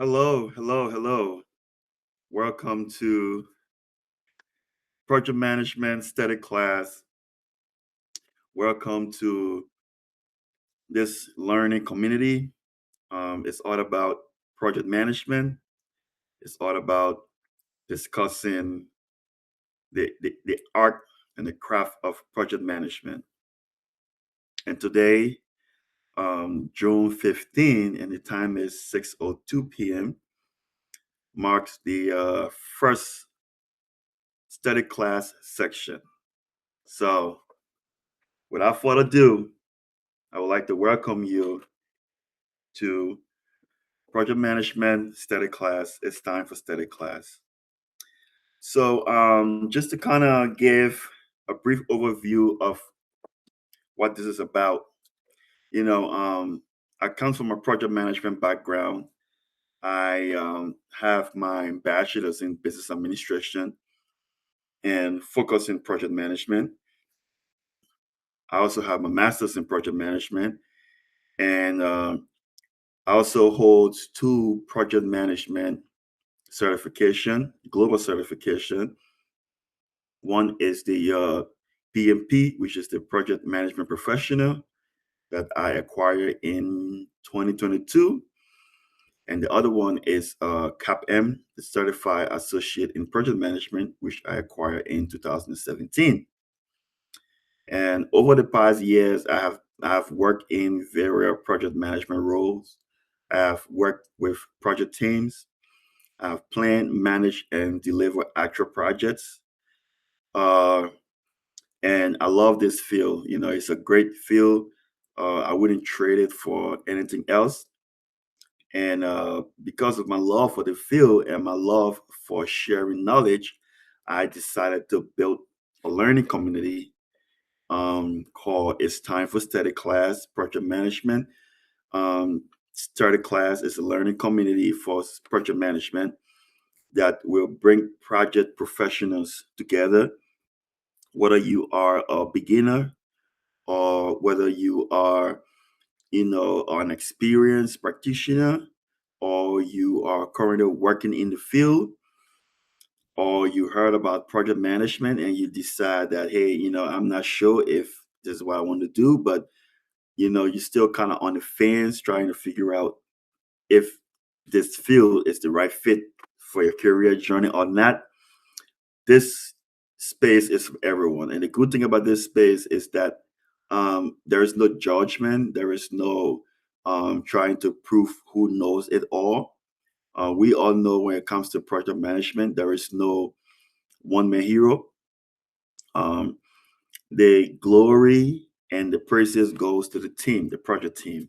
Hello, hello, hello. Welcome to Project Management Study Class. Welcome to this learning community. It's all about project management. It's all about discussing the art and the craft of project management. And today, June 15, and the time is 6:02 p.m., marks the first study class section. So, without further ado, I would like to welcome you to Project Management Study Class. It's time for study class. So, just to kind of give a brief overview of what this is about, you know, I come from a project management background. I have my bachelor's in business administration and focus in project management. I also have my master's in project management, and I also hold two project management certification, global certification. One is the PMP, which is the Project Management Professional that I acquired in 2022. And the other one is CAPM, the Certified Associate in Project Management, which I acquired in 2017. And over the past years, I have worked in various project management roles. I have worked with project teams. I've planned, managed, and delivered actual projects. Uh, and I love this field. It's a great field. I wouldn't trade it for anything else. And because of my love for the field and my love for sharing knowledge, I decided to build a learning community called It's Time for Study Class Project Management. Study Class is a learning community for project management that will bring project professionals together, whether you are a beginner or whether you are, an experienced practitioner, or you are currently working in the field, or you heard about project management and you decide that, hey, I'm not sure if this is what I want to do, but you're still kind of on the fence trying to figure out if this field is the right fit for your career journey or not. This space is for everyone. And the good thing about this space is that there is no judgment, there is no trying to prove who knows it all. We all know when it comes to project management, there is no one man hero. Um, the glory and the praises goes to the team, the project team.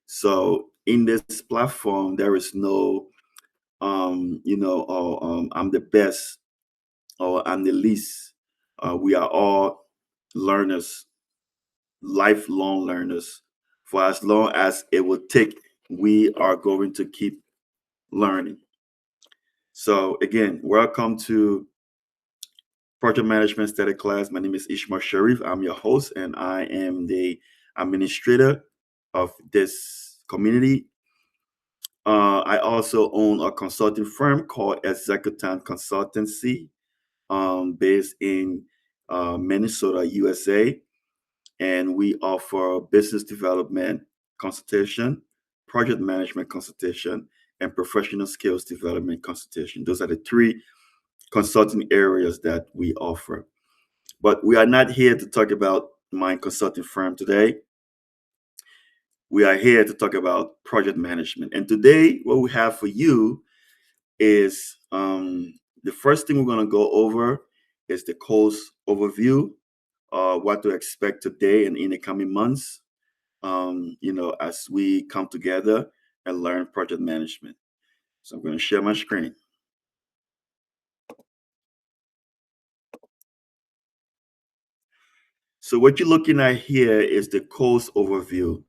So in this platform, there is no, I'm the best or I'm the least. We are all learners, lifelong learners. For as long as it will take, we are going to keep learning. So again, welcome to Project Management Study Class. My name is Ishmael Sharif. I'm your host, and I am the administrator of this community. I also own a consulting firm called Executant Consultancy, based in Minnesota, USA. And we offer business development consultation, project management consultation, and professional skills development consultation. Those are the three consulting areas that we offer. But we are not here to talk about my consulting firm today. We are here to talk about project management. And today, what we have for you is the first thing we're going to go over is the course overview, what to expect today and in the coming months, as we come together and learn project management. So I'm going to share my screen. So what you're looking at here is the course overview.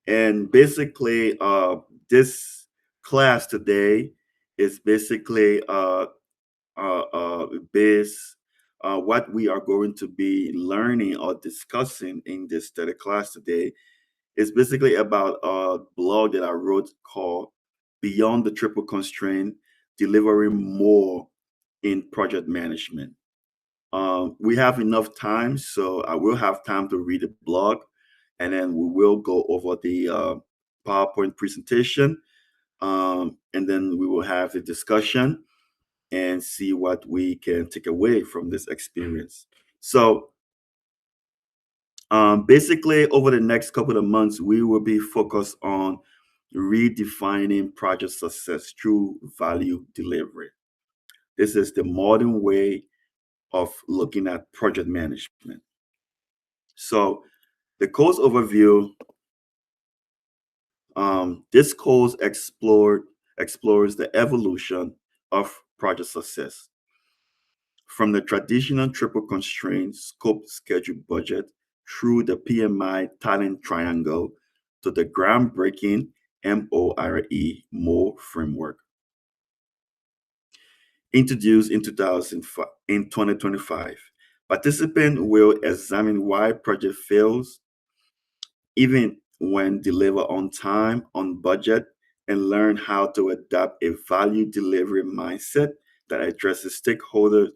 And basically, this class today is basically based what we are going to be learning or discussing in this study class today is basically about a blog that I wrote called beyond the triple constraint, delivering more in project management. We have enough time, so I will have time to read the blog, and then we will go over the PowerPoint presentation, and then we will have a discussion and see what we can take away from this experience. So, basically, over the next couple of months, we will be focused on redefining project success through value delivery. This is the modern way of looking at project management. So, the course overview, this course explores the evolution of project success from the traditional triple constraint scope, schedule, budget through the PMI talent triangle to the groundbreaking M.O.R.E framework introduced in 2005, in 2025. Participants will examine why project fails even when delivered on time, on budget, and learn how to adapt a value delivery mindset that addresses stakeholder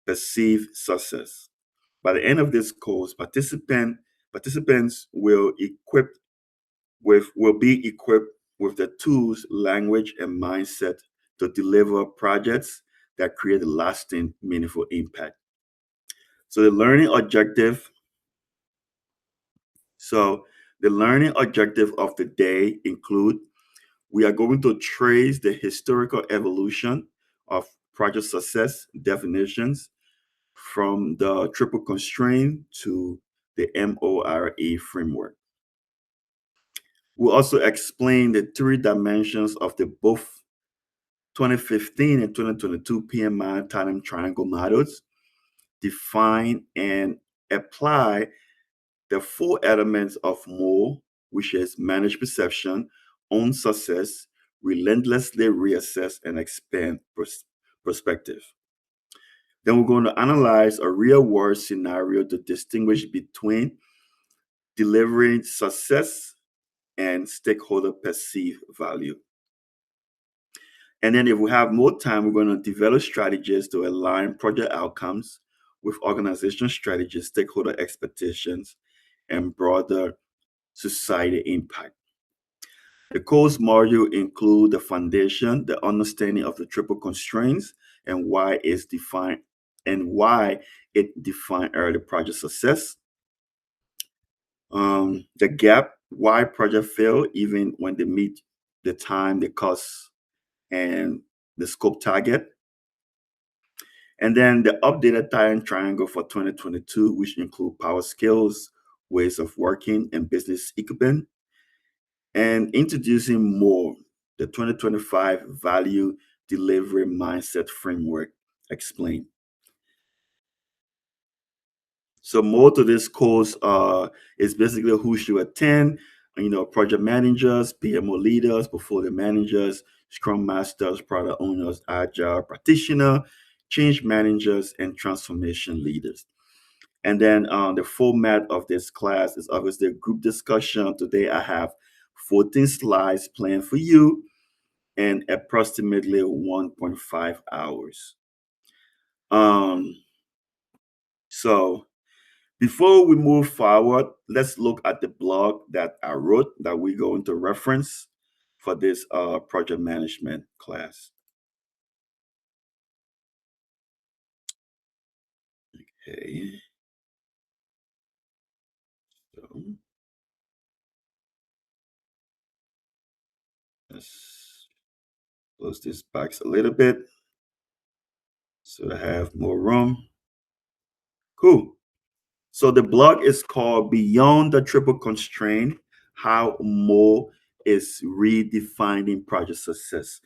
perceived success. By the end of this course, participants will be equipped with the tools, language, and mindset to deliver projects that create lasting, meaningful impact. So the learning objective. So the learning objective of the day include we are going to trace the historical evolution of project success definitions from the triple constraint to the M.O.R.E framework. We'll also explain the three dimensions of the both 2015 and 2022 PMI Talent Triangle models, define and apply the four elements of M.O.R.E, which is manage perception, own success, relentlessly reassess, and expand perspective. Then we're going to analyze a real world scenario to distinguish between delivering success and stakeholder perceived value. And then if we have more time, we're going to develop strategies to align project outcomes with organization strategies, stakeholder expectations, and broader society impact. The course module include the foundation, the understanding of the triple constraints, and why it defined early project success. The gap, why project fail even when they meet the time, the cost, and the scope target. And then the updated talent triangle for 2022, which include power skills, ways of working, and business equipment. And introducing M.O.R.E, the 2025 value delivery mindset framework explained. So more to this course is basically who should attend, project managers, PMO leaders, portfolio managers, scrum masters, product owners, agile practitioner, change managers, and transformation leaders. And then the format of this class is obviously a group discussion. Today I have 14 slides planned for you and approximately 1.5 hours. So before we move forward, let's look at the blog that I wrote that we're going to reference for this project management class. Okay. So let's close this box a little bit so I have more room. Cool. So the blog is called Beyond the Triple Constraint, How M.O.R.E is Redefining Project Success.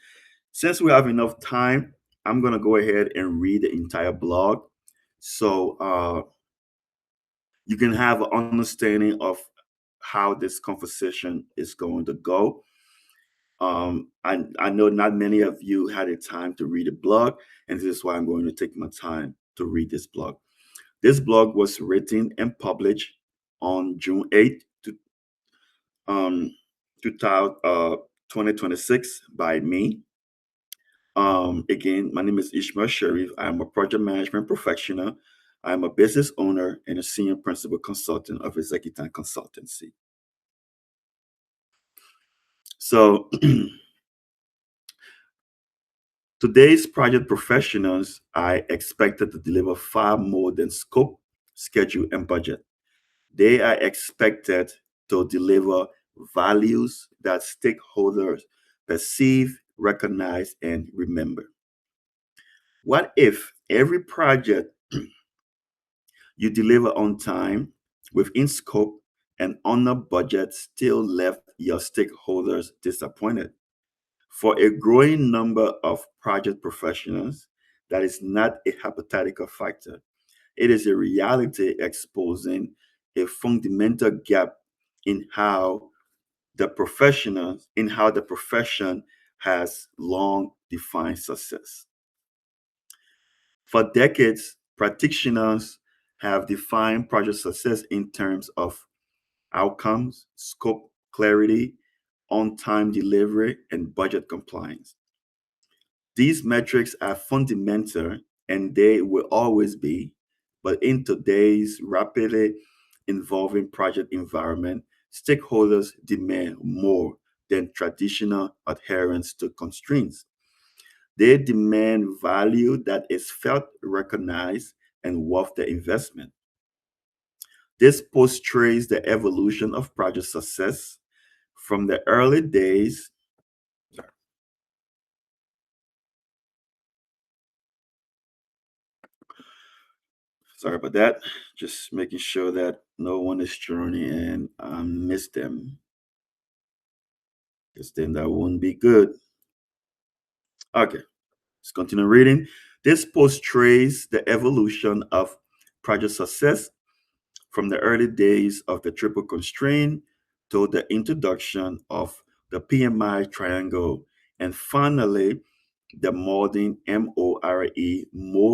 Since we have enough time, I'm going to go ahead and read the entire blog. So you can have an understanding of how this conversation is going to go. I know not many of you had a time to read a blog, and this is why I'm going to take my time to read this blog. This blog was written and published on June 8th, 2000, 2026 by me. Again, my name is Ishmael Sharif. I'm a project management professional. I'm a business owner and a senior principal consultant of Executive Consultancy. So, today's project professionals are expected to deliver far more than scope, schedule, and budget. They are expected to deliver values that stakeholders perceive, recognize, and remember. What if every project you deliver on time, within scope, and on a budget still left your stakeholders disappointed? For a growing number of project professionals, that is not a hypothetical factor. It is a reality exposing a fundamental gap in how the profession has long defined success. For decades, practitioners have defined project success in terms of outcomes, scope clarity, on time delivery, and budget compliance. These metrics are fundamental and they will always be, but in today's rapidly evolving project environment, stakeholders demand more than traditional adherence to constraints. They demand value that is felt, recognized, and worth the investment. This portrays the evolution of project success from the early days. Sorry about that. Just making sure that no one is joining and I miss them, because then that won't be good. Okay, let's continue reading. This portrays the evolution of project success from the early days of the triple constraint to the introduction of the PMI triangle, and finally the modern M.O.R.E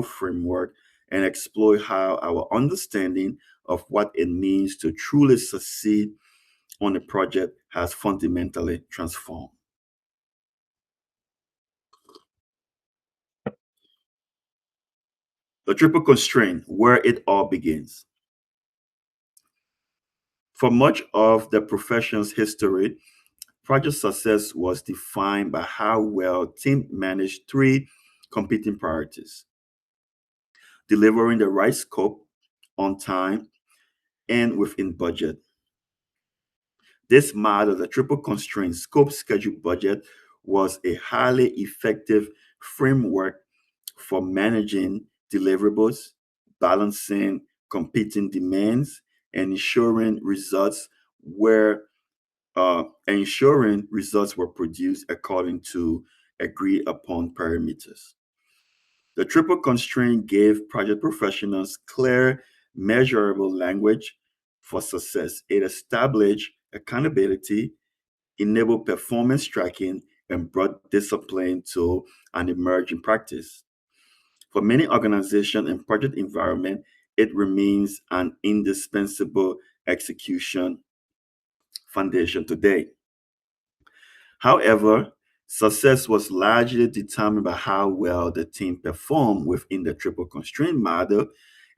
framework, and explore how our understanding of what it means to truly succeed on a project has fundamentally transformed. The triple constraint, where it all begins. For much of the profession's history, project success was defined by how well team managed three competing priorities: delivering the right scope on time and within budget. This model, the triple constraint scope, schedule, budget, was a highly effective framework for managing deliverables, balancing competing demands, and ensuring results were produced according to agreed upon parameters. The triple constraint gave project professionals clear, measurable language for success. It established accountability, enabled performance tracking, and brought discipline to an emerging practice. For many organizations and project environment, it remains an indispensable execution foundation today. However, success was largely determined by how well the team performed within the triple constraint model,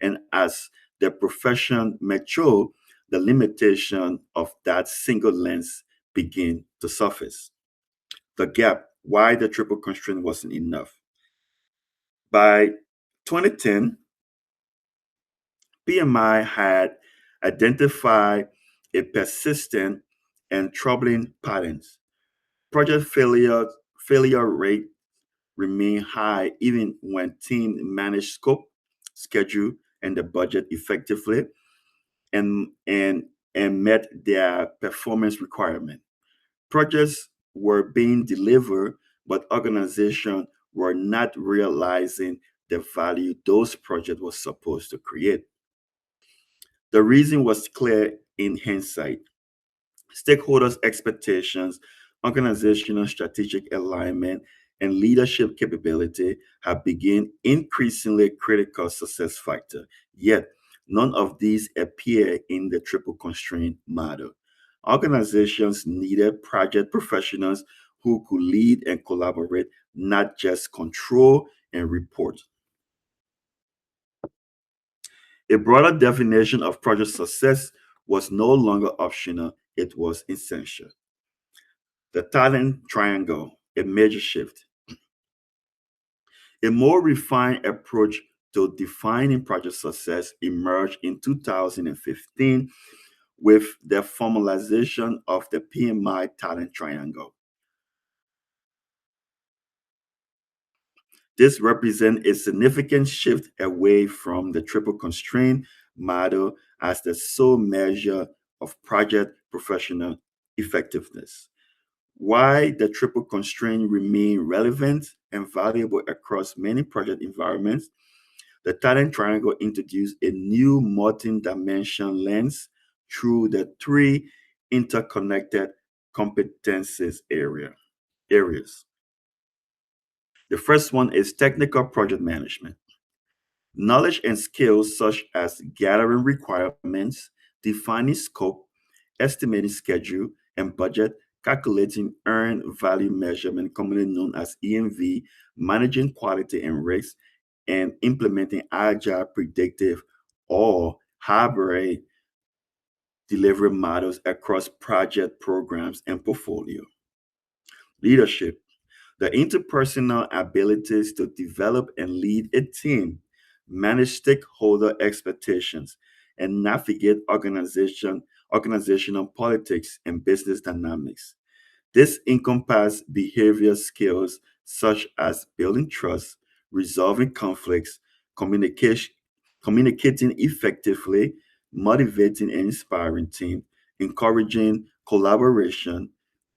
and as the profession matured, the limitation of that single lens began to surface. The gap, why the triple constraint wasn't enough. By 2010, PMI had identified a persistent and troubling patterns. Project failure rate remain high even when teams manage scope, schedule, and the budget effectively, and and and met their performance requirement. Projects were being delivered, but organizations were not realizing the value those projects were supposed to create. The reason was clear in hindsight. Stakeholders' expectations, organizational strategic alignment, and leadership capability have become increasingly critical success factor. Yet, none of these appear in the triple constraint model. Organizations needed project professionals who could lead and collaborate, not just control and report. A broader definition of project success was no longer optional, it was essential. The talent triangle, a major shift. A more refined approach to defining project success emerged in 2015 with the formalization of the PMI talent triangle. This represents a significant shift away from the triple constraint model as the sole measure of project professional effectiveness. Why the triple constraint remain relevant and valuable across many project environments, the talent triangle introduced a new multi-dimension lens through the three interconnected areas. The first one is technical project management. Knowledge and skills such as gathering requirements, defining scope, estimating schedule and budget, calculating earned value measurement, commonly known as EMV, managing quality and risk, and implementing agile, predictive, or hybrid delivery models across project programs and portfolio. Leadership, the interpersonal abilities to develop and lead a team, manage stakeholder expectations, and navigate organizational politics and business dynamics. This encompasses behavior skills such as building trust, resolving conflicts, communication, communicating effectively, motivating and inspiring team, encouraging collaboration,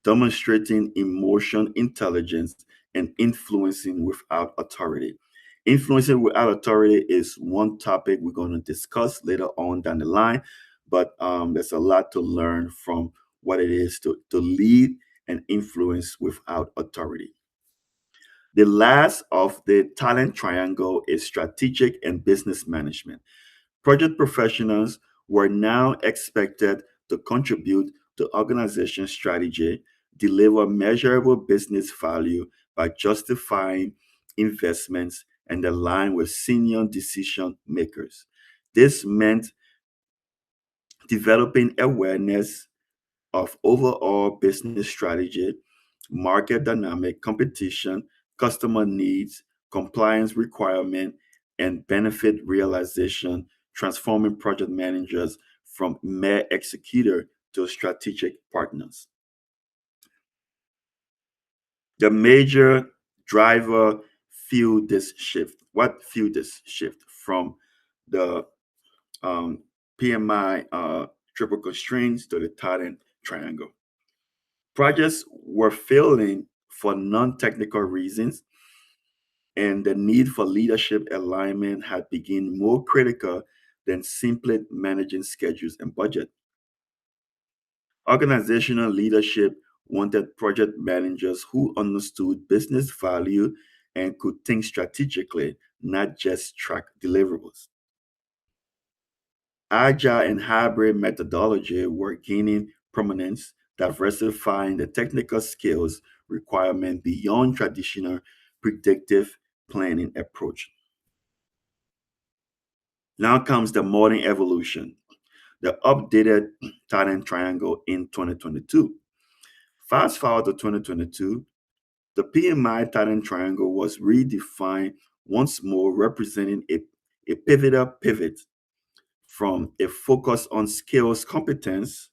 demonstrating emotion intelligence, and influencing without authority. Influencing without authority is one topic we're going to discuss later on down the line, but there's a lot to learn from what it is to lead and influence without authority. The last of the talent triangle is strategic and business management. Project professionals were now expected to contribute to organization strategy, deliver measurable business value by justifying investments, and align with senior decision makers. This meant developing awareness of overall business strategy, market dynamic, competition, customer needs, compliance requirement, and benefit realization, transforming project managers from mere executor to strategic partners. The major driver fueled this shift. What fueled this shift from the um, PMI triple constraints to the talent triangle? Projects were failing for non technical reasons, and the need for leadership alignment had become more critical than simply managing schedules and budget. Organizational leadership wanted project managers who understood business value and could think strategically, not just track deliverables. Agile and hybrid methodology were gaining prominence, diversifying the technical skills requirement beyond traditional predictive planning approach. Now comes the modern evolution, the updated talent triangle in 2022. Fast forward to 2022, the PMI talent triangle was redefined once more, representing a pivotal pivot from a focus on skills competence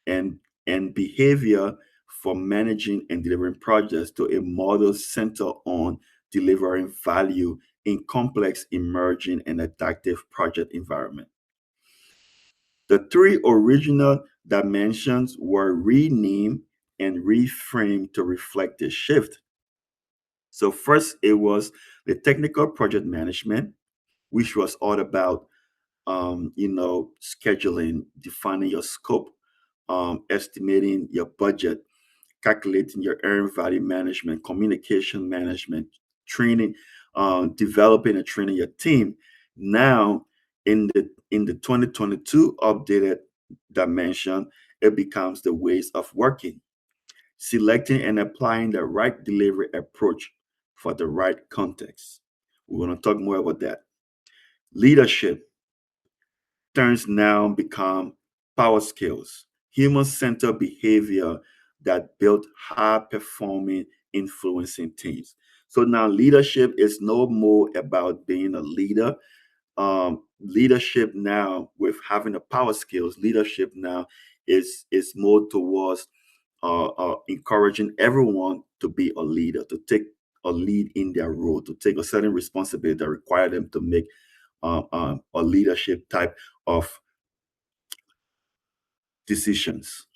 and, and behavior for managing and delivering projects to a model centered on delivering value in complex, emerging, and adaptive project environment. The three original dimensions were renamed and reframed to reflect this shift. So first, it was the technical project management, which was all about scheduling, defining your scope, estimating your budget, calculating your earned value management, communication management, training, developing and training your team. Now, in the 2022 updated dimension, it becomes the ways of working. selecting and applying the right delivery approach for the right context. We're going to talk more about that. Leadership turns now become power skills, human-centered behavior that build high-performing, influencing teams. So now leadership is no more about being a leader. Leadership now, with having the power skills, leadership now is more towards encouraging everyone to be a leader, to take a lead in their role, to take a certain responsibility that require them to make a leadership type of decisions.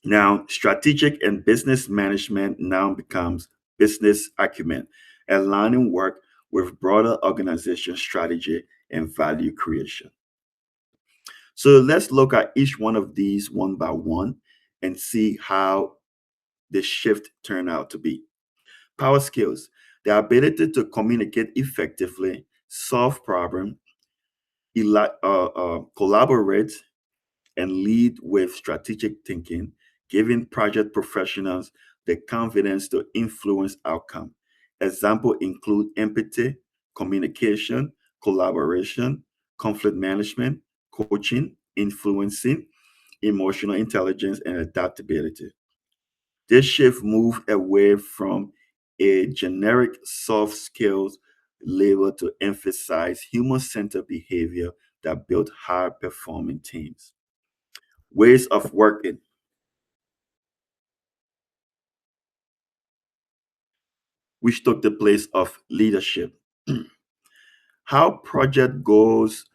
Now, strategic and business management now becomes business acumen, aligning work with broader organization strategy and value creation. So let's look at each one of these one by one and see how the shift turned out to be. Power skills, the ability to communicate effectively, solve problems, collaborate, and lead with strategic thinking, giving project professionals the confidence to influence outcome. Examples include empathy, communication, collaboration, conflict management, coaching, influencing, emotional intelligence, and adaptability. This shift moved away from a generic soft skills label to emphasize human-centered behavior that built high-performing teams. Ways of working, which took the place of leadership. How project goals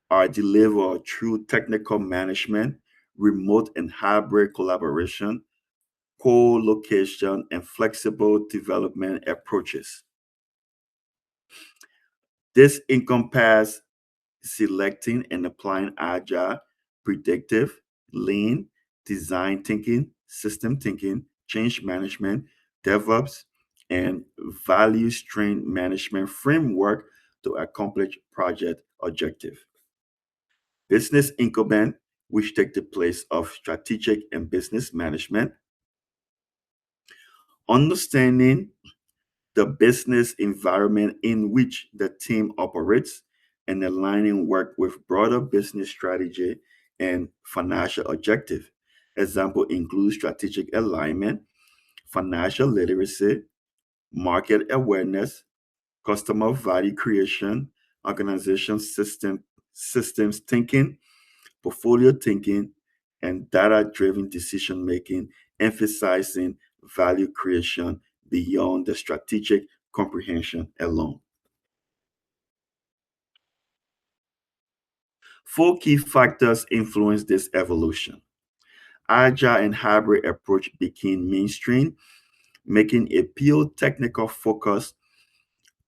are delivered through technical management, remote and hybrid collaboration, co-location, and flexible development approaches. This encompasses selecting and applying agile, predictive, lean, design thinking, system thinking, change management, DevOps, and value stream management framework to accomplish project objective. Business increment, which take the place of strategic and business management, understanding the business environment in which the team operates, and aligning work with broader business strategy and financial objective. Example include strategic alignment, financial literacy, market awareness, customer value creation, organization systems thinking, portfolio thinking, and data-driven decision making, emphasizing value creation beyond the strategic comprehension alone. Four key factors influence this evolution. Agile and hybrid approach became mainstream, making a pure technical focus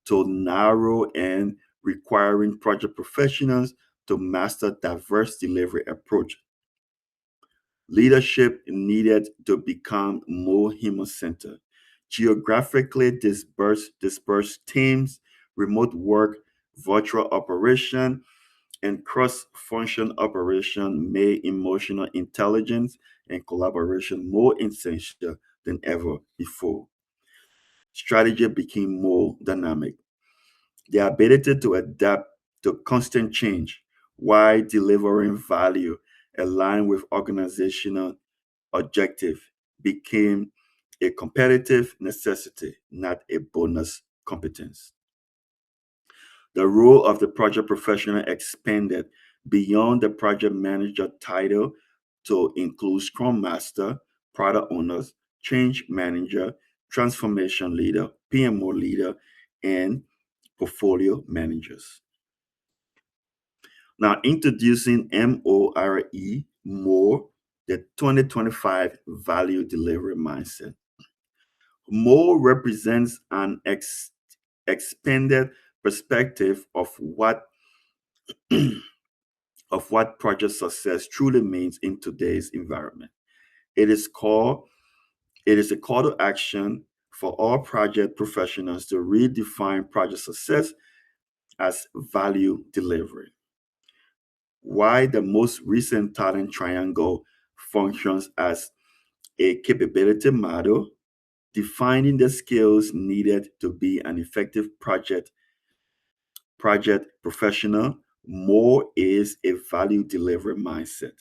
to narrow and requiring project professionals to master diverse delivery approach. Leadership needed to become more human-centered. Geographically dispersed teams, remote work, virtual operation, and cross-function operation made emotional intelligence and collaboration more essential than ever before. Strategy became more dynamic. The ability to adapt to constant change while delivering value aligned with organizational objective became a competitive necessity, not a bonus competence. The role of the project professional expanded beyond the project manager title to include Scrum Master, product owners, change manager, transformation leader, PMO leader, and portfolio managers. Now, introducing M.O.R.E, more, the 2025 value delivery mindset. More represents an expanded perspective of what project success truly means in today's environment. It is called it is a call to action for all project professionals to redefine project success as value delivery. Why the most recent talent triangle functions as a capability model, defining the skills needed to be an effective project professional. More is a value delivery mindset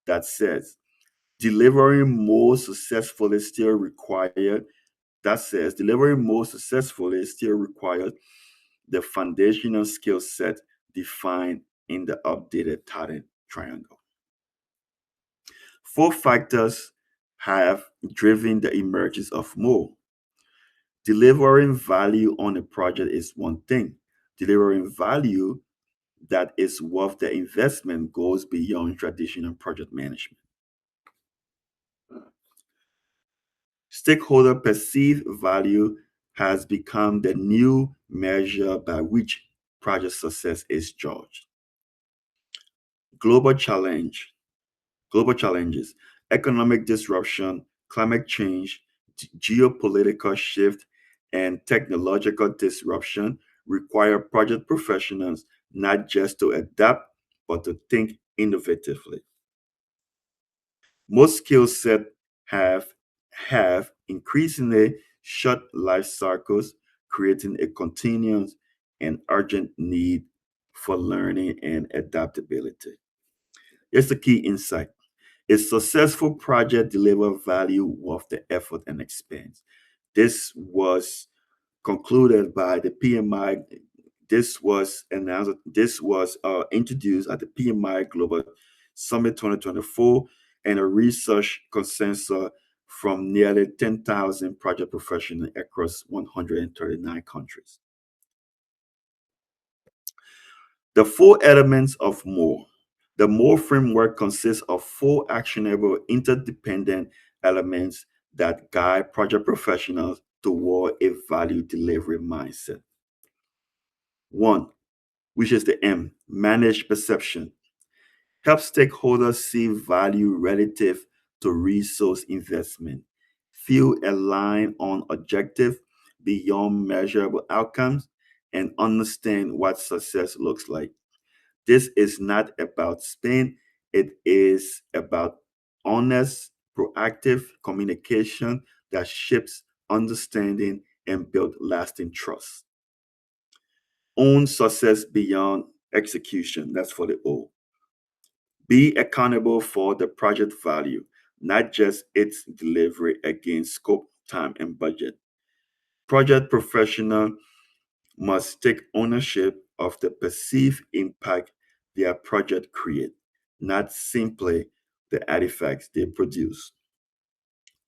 that says delivering more successfully still required delivering more successfully still requires the foundational skill set defined in the updated talent triangle. Four factors have driven the emergence of more. Delivering value on a project is one thing. Delivering value that is worth the investment goes beyond traditional project management. Stakeholder perceived value has become the new measure by which project success is judged. Global challenge, global challenges, economic disruption, climate change, geopolitical shift, and technological disruption require project professionals not just to adapt, but to think innovatively. Most skill sets have increasingly short life cycles, creating a continuous and urgent need for learning and adaptability. Here's the key insight. A successful project delivers value worth the effort and expense. This was concluded by the PMI. This was introduced at the PMI Global Summit 2024 and a research consensus from nearly 10,000 project professionals across 139 countries. The four elements of more. The more framework consists of four actionable, interdependent elements that guide project professionals toward a value delivery mindset. One, which is the M, manage perception. Help stakeholders see value relative to resource investment. Feel aligned on objective beyond measurable outcomes and understand what success looks like. This is not about spin, it is about honest, proactive communication that shapes understanding and build lasting trust. Own success beyond execution. That's for the O. Be accountable for the project value, not just its delivery against scope, time, and budget. Project professional must take ownership of the perceived impact their project create, not simply the artifacts they produce.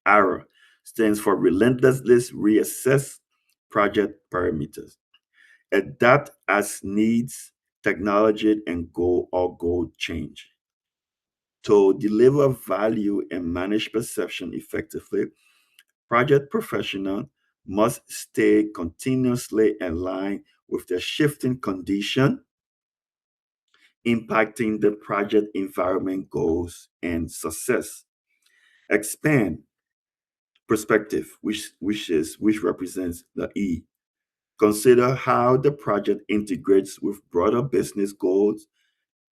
R stands for relentlessly reassess project parameters. Adapt as needs, technology, and goal change. To deliver value and manage perception effectively, project professionals must stay continuously aligned with the shifting condition impacting the project environment goals and success. Expand perspective, which represents the E. Consider how the project integrates with broader business goals,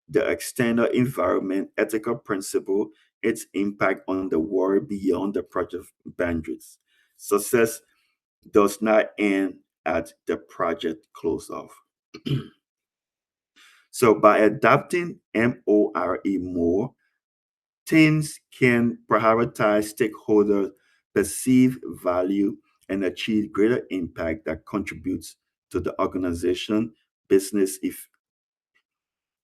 the external environment, ethical principle, its impact on the world beyond the project boundaries. Success does not end at the project close off. So by adopting M.O.R.E more, teams can prioritize stakeholder perceived value and achieve greater impact that contributes to the organization business if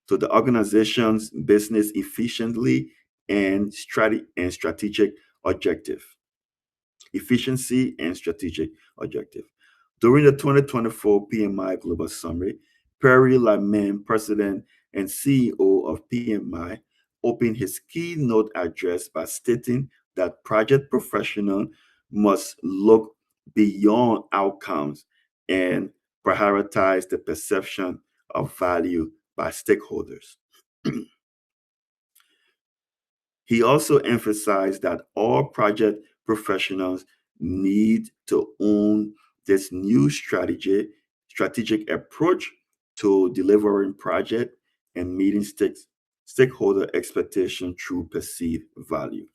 to the organization's business efficiently and strategic objective. Efficiency and strategic objective. During the 2024 PMI Global Summit, Perry Lyman, President and CEO of PMI, opened his keynote address by stating that project professionals must look beyond outcomes and prioritize the perception of value by stakeholders. He also emphasized that all project professionals need to own this new strategic approach to delivering project and meeting stakeholder expectation through perceived value.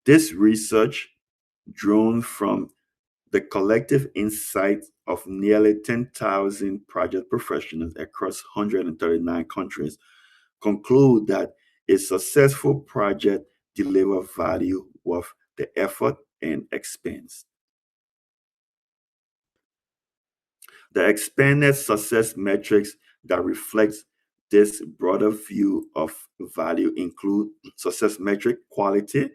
This research, drawn from the collective insight of nearly 10,000 project professionals across 139 countries, conclude that a successful project delivers value worth the effort and expense. The expanded success metrics that reflects this broader view of value include success metric quality,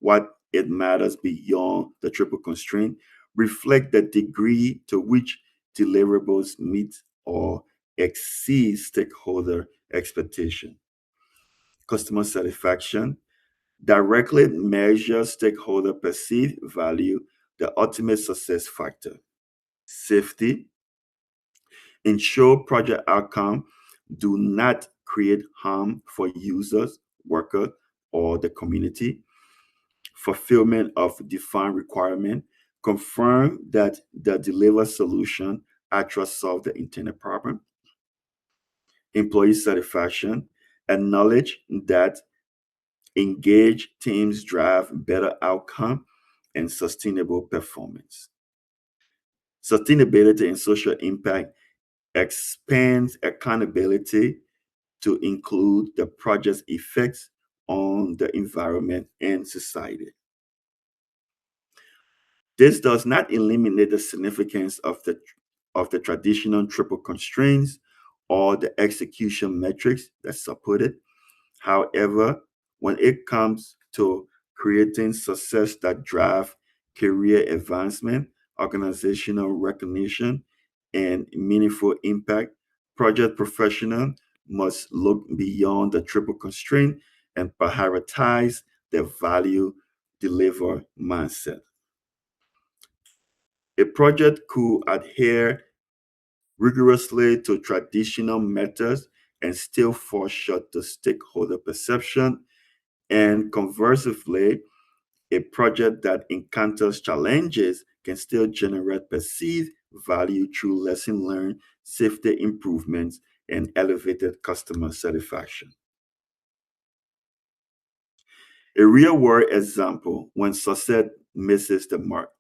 what it matters beyond the triple constraint, reflect the degree to which deliverables meet or exceed stakeholder expectation. Customer satisfaction directly measure stakeholder perceived value, the ultimate success factor. Safety ensure project outcome do not create harm for users, workers, or the community. Fulfillment of defined requirement confirm that the delivered solution actually solve the intended problem. Employee satisfaction acknowledge that engaged teams drive better outcome and sustainable performance. Sustainability and social impact expands accountability to include the project's effects on the environment and society. This does not eliminate the significance of the traditional triple constraints or the execution metrics that support it. However, when it comes to creating success that drive career advancement, organizational recognition, and meaningful impact, project professional must look beyond the triple constraint and prioritize the value deliver mindset. A project could adhere rigorously to traditional methods and still fall short to stakeholder perception. And conversely, a project that encounters challenges can still generate perceived value through lesson learned, safety improvements, and elevated customer satisfaction. A real world example when success misses the mark.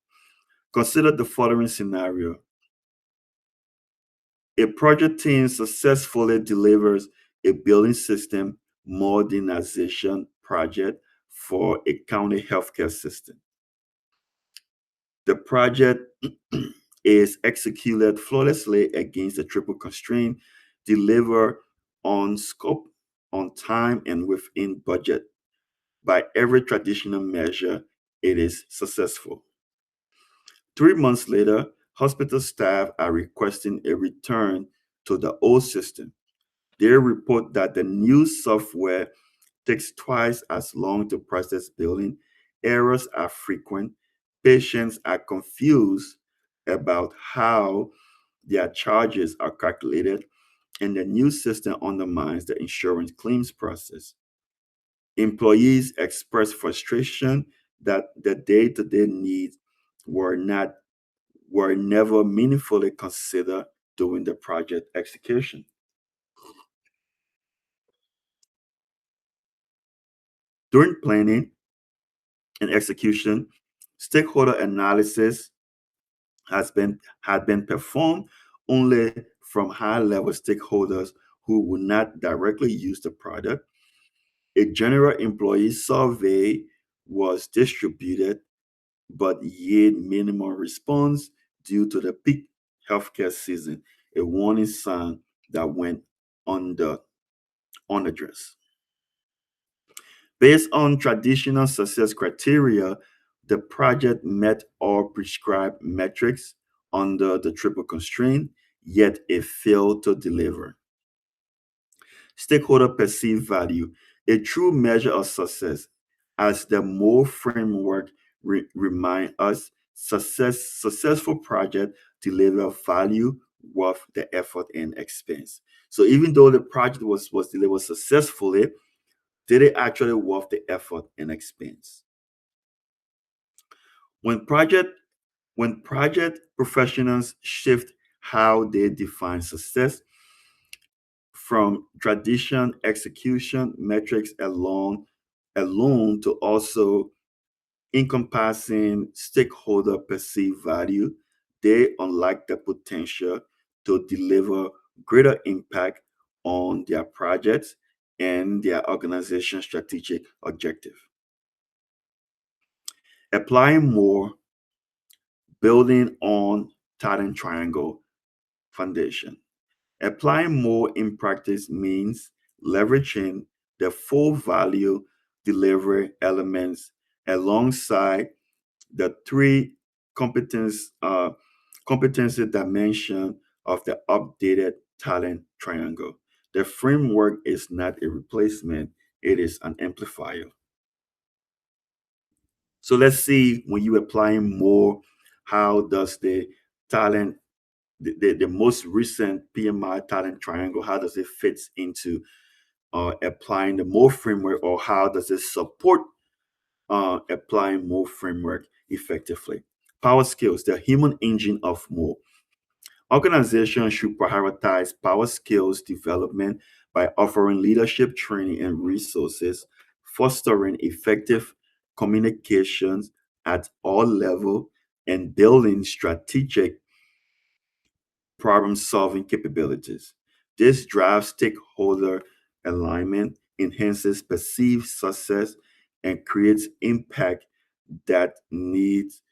Consider the following scenario. A project team successfully delivers a building system modernization project for a county healthcare system. The project is executed flawlessly against the triple constraint, deliver on scope, on time, and within budget. By every traditional measure, it is successful. 3 months later, hospital staff are requesting a return to the old system. They report that the new software takes twice as long to process billing, errors are frequent, patients are confused about how their charges are calculated, and the new system undermines the insurance claims process. Employees express frustration that the day-to-day needs were not were never meaningfully considered during the project execution. During planning and execution, stakeholder analysis had been performed only from high-level stakeholders who would not directly use the product. A general employee survey was distributed, but yield minimal response due to the peak healthcare season, a warning sign that went under unaddressed. Based on traditional success criteria, the project met all prescribed metrics under the triple constraint, yet it failed to deliver. Stakeholder perceived value, a true measure of success, as the M.O.R.E framework remind us, successful project deliver value worth the effort and expense. So even though the project was delivered successfully, did it actually worth the effort and expense? When project when project professionals shift how they define success from tradition execution metrics alone to also encompassing stakeholder perceived value, they unlock the potential to deliver greater impact on their projects and their organization strategic objective. Applying more, building on talent triangle foundation. Applying more in practice means leveraging the full value delivery elements alongside the three competence competency dimension of the updated talent triangle. The framework is not a replacement, it is an amplifier. So let's see, when you applying more, how does the talent the most recent PMI talent triangle, how does it fit into applying the more framework, or how does it support applying more framework effectively? Power skills, the human engine of more. Organizations should prioritize power skills development by offering leadership training and resources, fostering effective communications at all levels, and building strategic problem solving capabilities. This drives stakeholder alignment, enhances perceived success, and creates impact that needs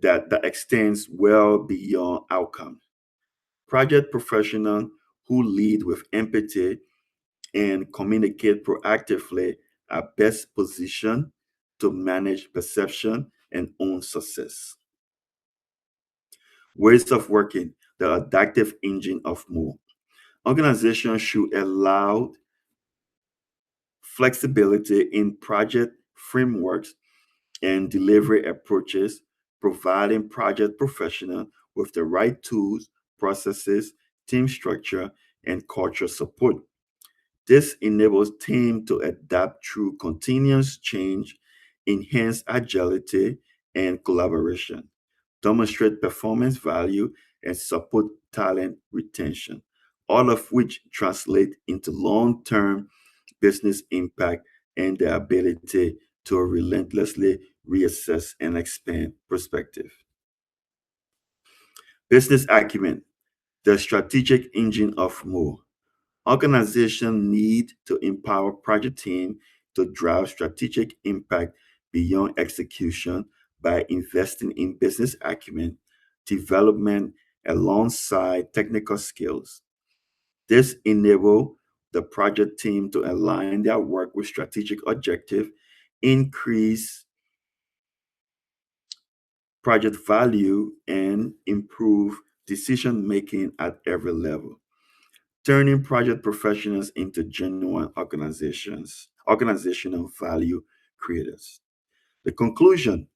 that extends well beyond outcomes. Project professionals who lead with empathy and communicate proactively are best positioned to manage perception and own success. Ways of working, the adaptive engine of more. Organizations should allow flexibility in project frameworks and delivery approaches, providing project professionals with the right tools, processes, team structure, and culture support. This enables teams to adapt through continuous change, enhance agility and collaboration, demonstrate performance value, and support talent retention, all of which translate into long-term business impact and the ability to relentlessly reassess and expand perspective. Business acumen, the strategic engine of more. Organizations need to empower project teams to drive strategic impact beyond execution by investing in business acumen development alongside technical skills. This enables the project team to align their work with strategic objective, increase project value, and improve decision making at every level, turning project professionals into genuine organizational value creators. The conclusion,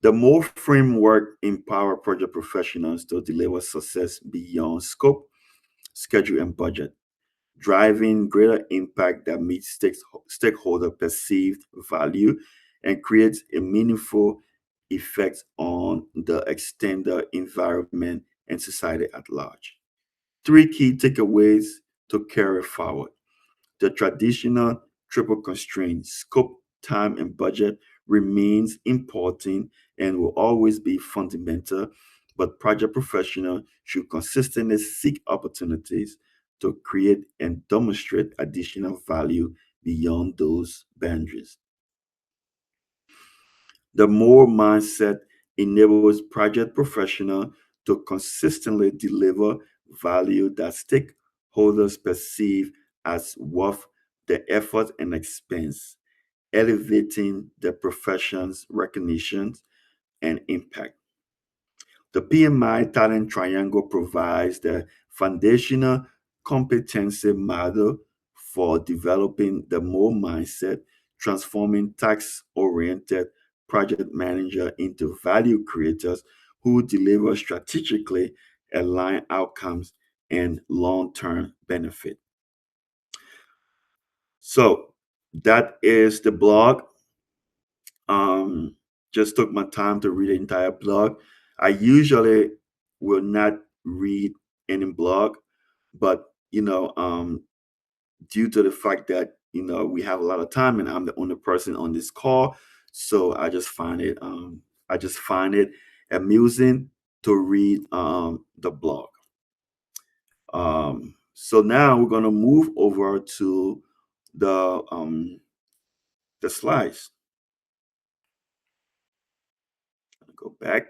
the more framework empower project professionals to deliver success beyond scope, schedule, and budget, driving greater impact that meets stakeholder perceived value and creates a meaningful effect on the extended environment and society at large. Three key takeaways to carry forward. The traditional triple constraint, scope, time, and budget, remains important and will always be fundamental, but project professionals should consistently seek opportunities to create and demonstrate additional value beyond those boundaries. The more mindset enables project professionals to consistently deliver value that stakeholders perceive as worth the effort and expense, elevating the profession's recognition and impact. The PMI Talent Triangle provides the foundational competency model for developing the more mindset, transforming task oriented project manager into value creators who deliver strategically aligned outcomes and long term benefit. So, that is the blog. Um, just took my time to read the entire blog. I usually will not read any blog, but due to the fact that we have a lot of time and I'm the only person on this call, So I just find it amusing to read the blog. So now we're gonna move over to the slides. Go back.